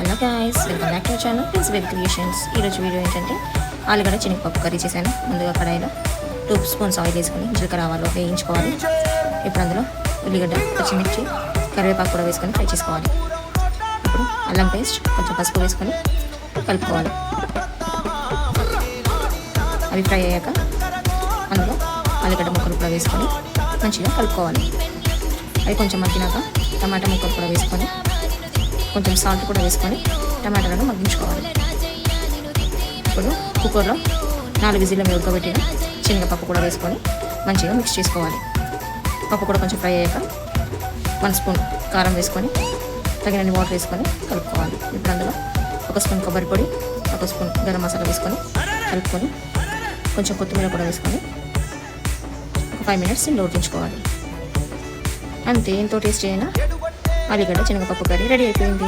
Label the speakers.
Speaker 1: Hello guys, welcome back to channel prince baby creations. ఈరోజు video ఏంటంటే ఆలుగడ్డ శనగపప్పు కర్రీ చేశాను. ముందుగా కడాయిలో 2 స్పూన్స్ ఆయిల్ వేసుకొని జీలకర్ర ఆవాలు వేయించుకోవాలి. ఇప్పుడు అందులో ఉల్లిగడ్డ, పచ్చిమిర్చి, కరివేపాకు కూడా వేసుకొని ఫ్రై చేసుకోవాలి. ఇప్పుడు అల్లం పేస్ట్, కొంచెం పసుపు వేసుకొని కలుపుకోవాలి. అవి ఫ్రై అయ్యాక అందులో ఆలుగడ్డ ముక్కలు కూడా వేసుకొని మంచిగా కలుపుకోవాలి. అవి కొంచెం మగ్గినాక టమాటా ముక్కలు కూడా వేసుకొని కొంచెం సాల్ట్ కూడా వేసుకొని టమాటాలను మగ్గించుకోవాలి. ఇప్పుడు కుక్కర్లో 4 విజిల్ల మీద ఉడకబెట్టిన శనగపప్పు కూడా వేసుకొని మంచిగా మిక్స్ చేసుకోవాలి. పప్పు కూడా కొంచెం ఫ్రై అయ్యాక 1 స్పూన్ కారం వేసుకొని తగినన్ని వాటర్ వేసుకొని కలుపుకోవాలి. ఇప్పుడు అందులో 1 స్పూన్ కొబ్బరి పొడి, 1 స్పూన్ గరం మసాలా వేసుకొని కలుపుకొని కొంచెం కొత్తిమీర కూడా వేసుకొని ఒక 5 మినిట్స్ ఉడికించుకోవాలి. అంతే, ఎంతో టేస్టీ అయినా ఆలుగడ్డ శనగపప్పు కర్రీ రెడీ అయిపోయింది.